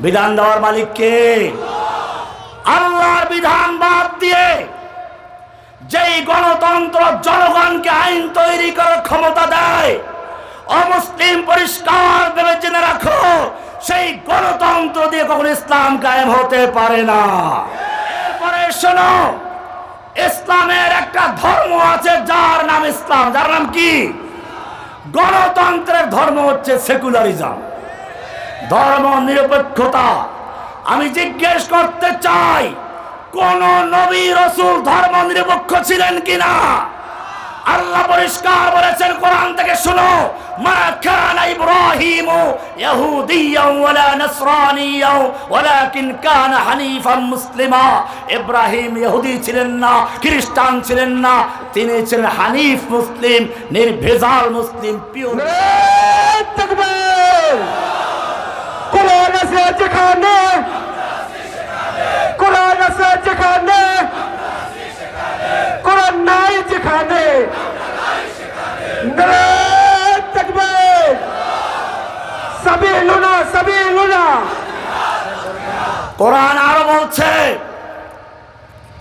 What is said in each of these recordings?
বিধান দেওয়ার মালিক কে? আল্লাহর বিধান বাদ দিয়ে যেই গণতন্ত্র জনগণকে আইন তৈরি করার ক্ষমতা দেয়, অমুসলিম পরিষ্কার ভেবে জেনে রাখো, সেই গণতন্ত্র দিয়ে কখনো ইসলাম কায়েম হতে পারে না। এরপরে শোনো, ইসলামের একটা ধর্ম আছে যার নাম ইসলাম। যার নাম কি? গণতন্ত্রের ধর্ম হচ্ছে সেকুলারিজম, ধর্ম নিরপেক্ষতা। আমি জিজ্ঞেস করতে চাই, কোন নবী রাসূল ধর্ম নিরপেক্ষ ছিলেন কিনা? আল্লাহ পরিষ্কার বলেছেন, কোরআন থেকে শুনো, মা কানা ইব্রাহিমু ইহুদিয়্যান ওয়ালা নাসরানিয়্যান ওয়ালাকিন কানা হানিফান মুসলিমা। ইব্রাহিম ইহুদি ছিলেন না, খ্রিস্টান ছিলেন না, তিনি ছিলেন হানিফ মুসলিম, নির্ভেজাল মুসলিম, পিওর। তাকবীর! কোরআন আছে যেখানে, কোরআন আছে যেখানে, কোরআন নাই যেখানে, নারায়ে তাকবীর! সাবিলুনা সাবিলুনা। কোরআন আরো বলছে,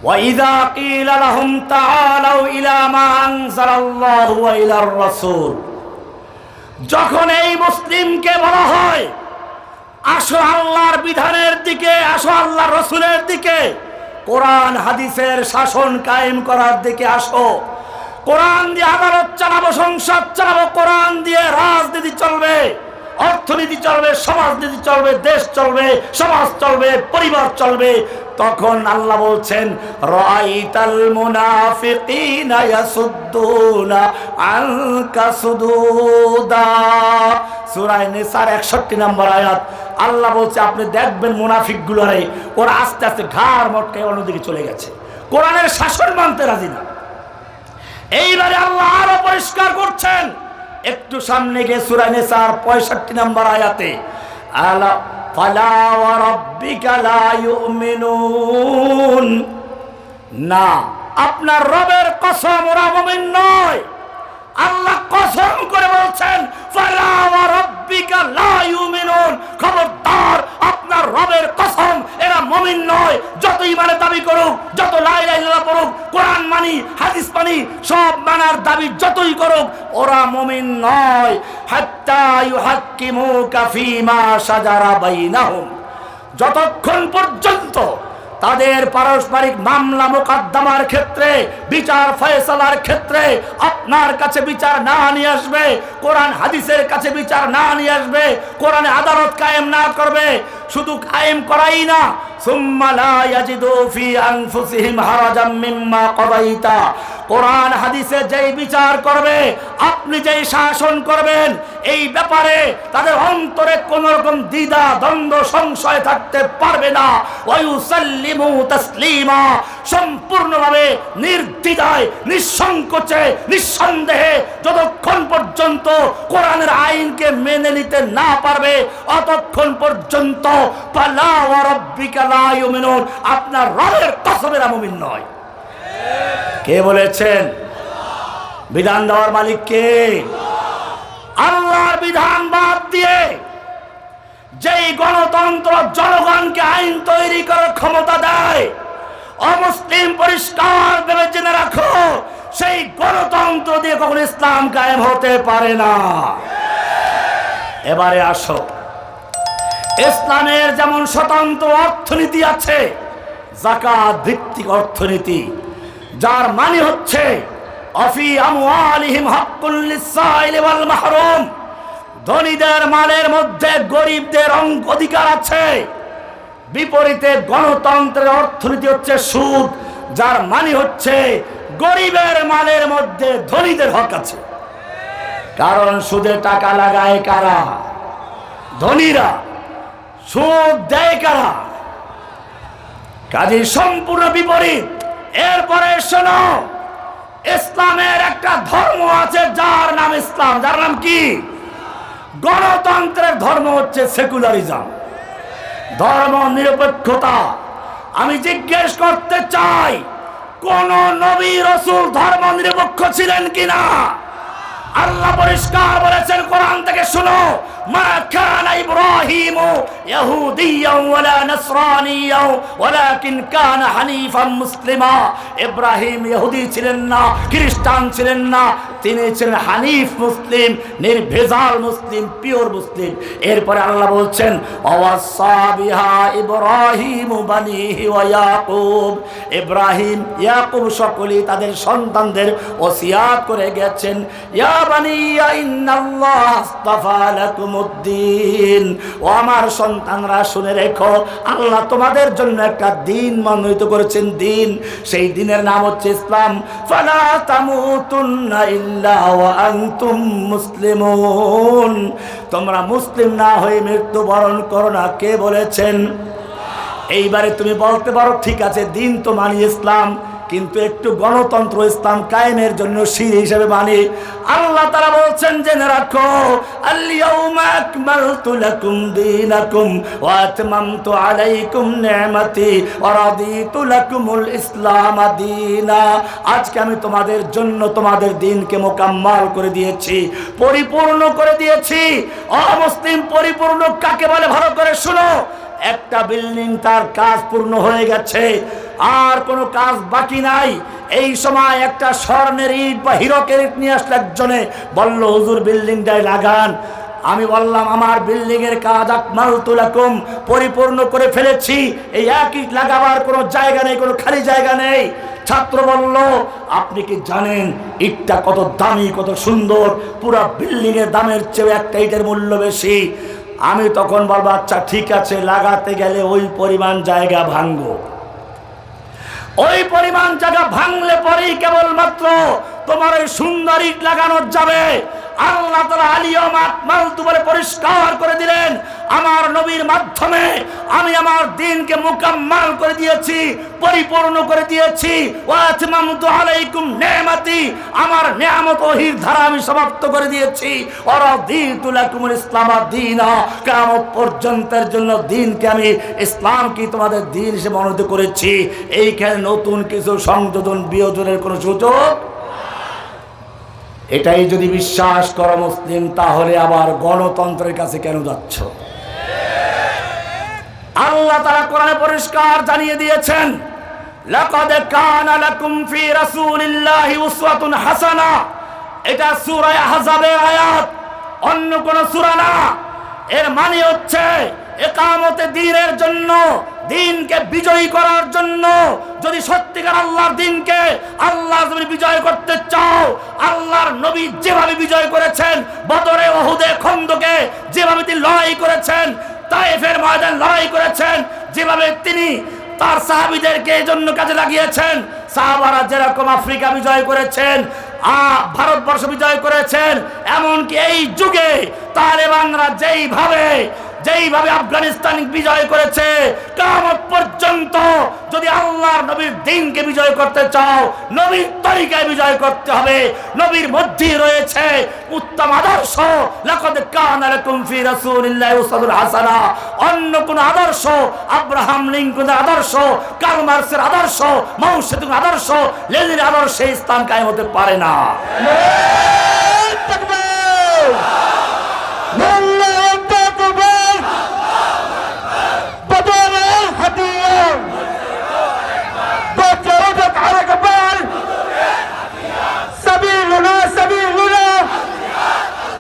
ওয়াইযা কিলা লাহুম তাআলাউ ইলা মা আনজালাল্লাহু ওয়া ইলার রাসূল, যখন এই মুসলিমকে বলা হয় আসো আল্লাহর বিধানের দিকে, আসো আল্লাহর রাসূলের দিকে, কোরআন হাদিসের শাসন কায়েম করার দিকে আসো, কোরআন দিয়ে আদালত চালাবো, সংসদ চালাবো, কোরআন দিয়ে রাজনীতি চলবে, অর্থনীতি চলবে, সমাজনীতি চলবে, দেশ চলবে, সমাজ চলবে, পরিবার চলবে, তখন আল্লাহ বলছেন, রাআইতাল মুনাফিকিনা ইয়াসুদ্দুনা আনকা সুদুদা। সূরা নিসার 61 নম্বর আয়াত। আল্লাহ বলছে, আপনি দেখবেন মুনাফিকগুলোরে, ওরা আস্তে আস্তে ঘাড় মটকে অন্যদিকে চলে গেছে, কোরআনের শাসন মানতে রাজি না। এইবারে আল্লাহ আরো পরিষ্কার করছেন, একটু সামনে গিয়ে সূরা নিসার 65 নম্বর আয়াতে, আলা ফালা ওয়া রাব্বিকা লা ইউমিনুন, না, আপনার রবের কসম, ওরা মুমিন নয়। আল্লাহ কসম করে বলছেন, ফালা ওয়া রাব্বিকা লা ইউমিনুন, খবরদার, আপনার রবের কসম, এরা মুমিন নয়। যত ঈমানের দাবি করুক, যত লা ইলাহা ইল্লাল্লাহ পড়ুক, কোরআন মানি, হাদিস মানি, সব মানার দাবি যতই করুক, ওরা মুমিন নয়। হাত্তা ইউহাক্কিমুকা ফীমা শাজারা বাইনাহুম, যতক্ষণ পর্যন্ত তাদের পারস্পরিক মামলা মোকদ্দমার ক্ষেত্রে, বিচার ফয়সালার ক্ষেত্রে আপনার কাছে বিচার না নিয়ে আসবে, কোরআন হাদিসের কাছে বিচার না নিয়ে আসবে, কোরআনে আদালত কায়েম না করবে, শুধু কায়েম করাই না, সুম্মা লা ইয়াজিদু ফি আনফুসিহিম হারাজাম মিম্মা কাদাইতা, কোরআন হাদিসে যেই বিচার করবে, আপনি যেই শাসন করবেন, এই ব্যাপারে তাদের অন্তরে কোন রকম দ্বিধা দ্বন্দ্ব সংশয় থাকতে পারবে না। ওয়ায়ুসাল্লিমু তাসলিমা, সম্পূর্ণভাবে নির্দ্বিধায়, নিঃসংকোচে, নিঃসন্দেহে যতক্ষণ পর্যন্ত কোরআনের আইনকে মেনে নিতে না পারবে, অতক্ষণ পর্যন্ত ফালা ওয়া রাব্বিকা লা ইউমিনুন, আপনার রবের কসমের মুমিন নয়। কে বলেছেন? বিধান দেওয়ার মালিক কে? আল্লাহর বিধান বাদ দিয়ে যেই গণতন্ত্র জনগণকে আইন তৈরি করার ক্ষমতা দেয়, অমুসলিম পরিষ্কার ভেবে জেনে রাখো, সেই গণতন্ত্র দিয়ে কখনো ইসলাম কায়েম হতে পারে না। এবারে আসো, ইসলামের যেমন স্বতন্ত্র অর্থনীতি আছে, যাকাত ভিত্তিক অর্থনীতি, যার মানে হচ্ছে আফি আমওয়ালিহিম হাক্কুল লিসাইল ওয়াল মাহরুম, ধনীদের মালের মধ্যে গরিবদের অধিকার আছে। বিপরীতে গণতন্ত্রের অর্থনীতি হচ্ছে সুদ, যার মানে হচ্ছে গরিবের মালের মধ্যে ধনীদের হক আছে। কারণ সুদে টাকা লাগায় কারা? ধনীরা। সুদ দেয় কারা? কাজে সম্পূর্ণ বিপরীত। এরপরে শোনো, ইসলামের একটা ধর্ম আছে যার নাম ইসলাম। যার নাম কি? গণতন্ত্রের ধর্ম হচ্ছে সেকুলারিজম, ধর্ম নিরপেক্ষতা। আমি জিজ্ঞেস করতে চাই, কোন নবী রাসূল ধর্ম নিরপেক্ষ ছিলেন কিনা? আল্লাহ পরিষ্কার বলেছেন কোরআন থেকে শুনো, মা কানা ইব্রাহিমু ইহুদিয়্যান ওয়ালা নাসরানিয়্যান ওয়ালাকিন কানা হানিফান মুসলিমা। ইব্রাহিম ইহুদি ছিলেন না, খ্রিস্টান ছিলেন না, তিনি ছিলেন হানিফ মুসলিম, নির্ভেজাল মুসলিম, পিওর মুসলিম। এরপরে আল্লাহ বলছেন ওয়াসা বিহা ইব্রাহিম বানিহি ওয়া ইয়াকুব। ইব্রাহিম ইয়াকুব সকলেই তাদের সন্তানদের ওসিয়াত করে গেছেন, ইয়া বানিয়া ইন্নাল্লাহ আস্তাফা লাকুমুদ্দিন। ও আমার সন্তানরা শুনে রেখো, আল্লাহ তোমাদের জন্য একটা দিন মনোনীত করেছেন, দিন। সেই দিনের নাম হচ্ছে ইসলাম। ফালা তামুতুন্না ইল্লা ওয়া আনতুম মুসলিমুন। তোমরা মুসলিম না হয়ে মৃত্যুবরণ করো না। কে বলেছেন? এইবারে তুমি বলতে পারো ঠিক আছে, দিন তো মানি ইসলাম, কিন্তু একটু গণতন্ত্র ইসলাম কায়েমের জন্য শির হিসেবে মানি। আল্লাহ তাআলা বলছেন জেনে রাখো, আল-ইয়াউমা আকমালতু লাকুম দীনাকুম ওয়া আতমামতু আলাইকুম নি'মাতি ওয়া রাদিতু লাকুমুল ইসলাম দীনা। আজকে আমি তোমাদের জন্য তোমাদের দিনকে মোকাম্মাল করে দিয়েছি, পরিপূর্ণ করে দিয়েছি। অমুসলিম পরিপূর্ণ কাকে বলে ভালো করে শুনো। একটা বিল্ডিং তার কাজ পূর্ণ হয়ে গেছে, আর কোনো কাজ বাকি নাই। এই সময় একটা স্বর্ণের ইট বা হীরকের ইট নিয়ে আসলে একজনে বলল, হুজুর বিল্ডিংটাই লাগান। আমি বললাম আমার বিল্ডিং এর কাজ আকমালতু লাকুম, পরিপূর্ণ করে ফেলেছি। এই এক ইট লাগাবার কোনো জায়গা নেই, কোনো খালি জায়গা নেই। ছাত্র বলল, আপনি কি জানেন ইটটা কত দামি, কত সুন্দর? পুরো বিল্ডিং এর দামের চেয়ে একটা ইটের মূল্য বেশি। আমি তখন বলবো আচ্ছা ঠিক আছে, লাগাতে গেলে ওই পরিমাণ জায়গা ভাঙবো। ওই পরিমাণ জায়গা ভাঙলে পরেই কেবলমাত্র তোমার ওই সুন্দর ইট লাগানো যাবে। আল্লাহ তাআলা আল-ইয়াউমা আকমালতু বলে পরিষ্কার করে দিলেন, আমার নবীর মাধ্যমে আমি আমার দিনকে মুকাম্মাল করে দিয়েছি, পরিপূর্ণ করে দিয়েছি। ওয়া আতমামতু আলাইকুম নি'মাতি, আমার নিয়ামত ওহির ধারা আমি সমাপ্ত করে দিয়েছি। ওয়া রাদিতু লাকুমুল ইসলাম দীনা, কিয়ামত পর্যন্তের জন্য দিনকে আমি ইসলামকে তোমাদের দিন হিসেবে মনোনীত করেছি। এইখানে নতুন কিছু সংযোজন বিয়োজনের কোনো সুযোগ। এটাই যদি বিশ্বাস করো মুসলিম, তাহলে আবার গণতন্ত্রের কাছে কেন যাচ্ছ? আল্লাহ তাআলা কোরআনে পরিষ্কার জানিয়ে দিয়েছেন, লাকাদ কানা লাকুম ফি রাসূলিল্লাহি উসওয়াতুন হাসানা। এটা সূরা আহজাবের আয়াত, অন্য কোন সূরা না। এর মানে হচ্ছে ইকামতে দ্বীনের জন্য, দিনকে বিজয়ী করার জন্য, যদি সত্যিকার আল্লাহর দিনকে আল্লাহ যদি বিজয় করতে চাও, আল্লাহর নবী যেভাবে বিজয় করেছেন, বদরে, উহুদে, খন্দকে যেভাবে তিনি লড়াই করেছেন, তায়েফের ময়দান লড়াই করেছেন, যেভাবে তিনি তার সাহাবীদেরকে এই জন্য কাজে লাগিয়েছেন, সাহাবারা যেরকম আফ্রিকা বিজয় করেছেন, ভারতবর্ষ বিজয় করেছেন, এমনকি এই যুগে তালেবানরা যেইভাবে আফগানিস্তান বিজয় করেছে, কিয়ামত পর্যন্ত যদি আল্লাহর নবীর দিনকে বিজয় করতে চাও, নবীর তরিকায় বিজয় করতে হবে। নবীর মধ্যেই রয়েছে উত্তম আদর্শ। লাকাদ কানা লাকুম ফি রাসূলিল্লাহি উসওয়াতুন হাসানা। অন্য কোন আদর্শ, আব্রাহাম লিঙ্কনের আদর্শ, কার্ল মার্কসের আদর্শ, মাও সেতুং আদর্শ, লেনিনের আদর্শে ইসলাম কায়েম হতে পারে না। আল্লাহু আকবার।